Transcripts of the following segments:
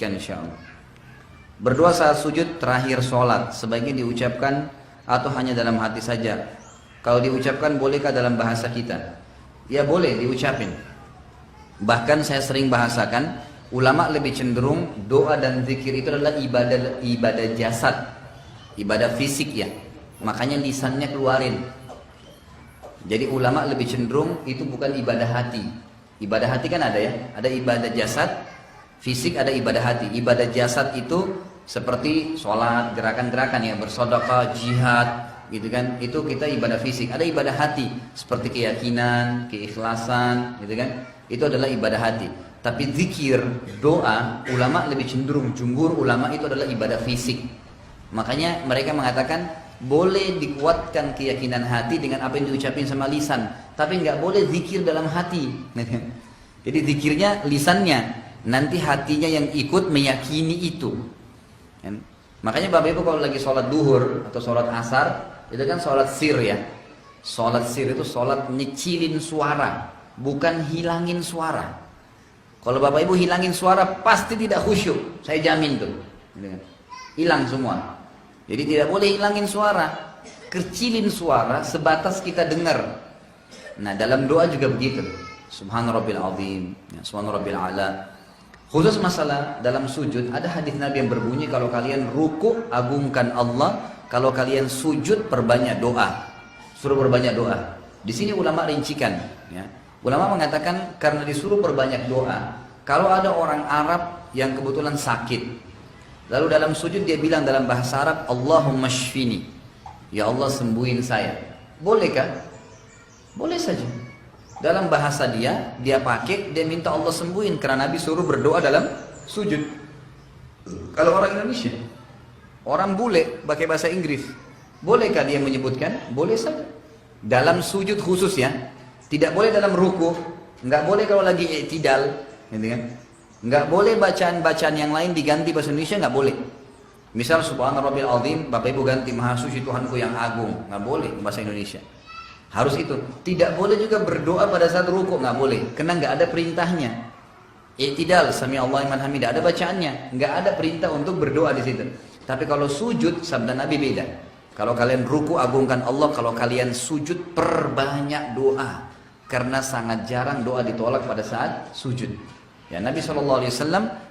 insyaallah. Berdoa saat sujud terakhir sholat sebaiknya diucapkan atau hanya dalam hati saja? Kalau diucapkan bolehkah dalam bahasa kita? Ya boleh diucapin. Bahkan saya sering bahasakan, ulama lebih cenderung doa dan zikir itu adalah ibadah jasad, ibadah fisik ya. Makanya lisannya keluarin. Jadi ulama lebih cenderung itu bukan ibadah hati. Ibadah hati kan ada ya, ada ibadah jasad, fisik ada ibadah hati. Ibadah jasad itu seperti sholat, gerakan-gerakan ya, bersedekah, jihad, gitu kan. Itu kita ibadah fisik. Ada ibadah hati seperti keyakinan, keikhlasan, gitu kan. Itu adalah ibadah hati. Tapi zikir, doa, ulama lebih cenderung, jumhur ulama itu adalah ibadah fisik. Makanya mereka mengatakan boleh dikuatkan keyakinan hati dengan apa yang diucapin sama lisan, tapi nggak boleh zikir dalam hati. Jadi zikirnya lisannya, nanti hatinya yang ikut meyakini itu. Makanya Bapak Ibu kalau lagi sholat duhur atau sholat asar, itu kan sholat sir ya. Sholat sir itu sholat nyicilin suara, bukan hilangin suara. Kalau Bapak Ibu hilangin suara pasti tidak khusyuk, saya jamin tuh. Hilang semua. Jadi tidak boleh hilangin suara, kecilin suara sebatas kita dengar. Nah dalam doa juga begitu. Subhana rabbil azim, subhana rabbil ala. Khusus masalah dalam sujud, ada hadis Nabi yang berbunyi kalau kalian ruku agungkan Allah, kalau kalian sujud perbanyak doa. Suruh perbanyak doa. Di sini ulama rincikan. Ya. Ulama mengatakan karena disuruh perbanyak doa. Kalau ada orang Arab yang kebetulan sakit, lalu dalam sujud dia bilang dalam bahasa Arab, Allahumma shfini, ya Allah sembuhin saya. Bolehkah? Boleh saja. Dalam bahasa dia pakai, dia minta Allah sembuhin karena Nabi suruh berdoa dalam sujud. Kalau orang Indonesia, orang bule pakai bahasa Inggris, bolehkah dia menyebutkan? Boleh saja. Dalam sujud khusus ya, tidak boleh dalam ruku, nggak boleh kalau lagi i'tidal, gitu kan? Nggak boleh bacaan-bacaan yang lain diganti bahasa Indonesia, nggak boleh. Misal subhana rabbil azim, Bapak Ibu ganti maha suci Tuhanku yang agung, nggak boleh bahasa Indonesia. Harus itu. Tidak boleh juga berdoa pada saat ruku, nggak boleh, karena nggak ada perintahnya. I'tidal, sami Allah liman hamidah, ada bacaannya, nggak ada perintah untuk berdoa di situ. Tapi kalau sujud, sabda Nabi beda. Kalau kalian ruku agungkan Allah, kalau kalian sujud perbanyak doa, karena sangat jarang doa ditolak pada saat sujud. Ya, Nabi SAW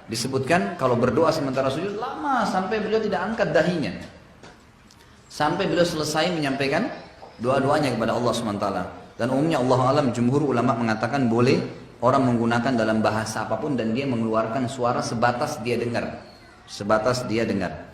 disebutkan kalau berdoa sementara sujud lama sampai beliau tidak angkat dahinya, sampai beliau selesai menyampaikan doa-doanya kepada Allah SWT. Dan umumnya Allah alam, jumhur ulama mengatakan boleh orang menggunakan dalam bahasa apapun dan dia mengeluarkan suara sebatas dia dengar, sebatas dia dengar.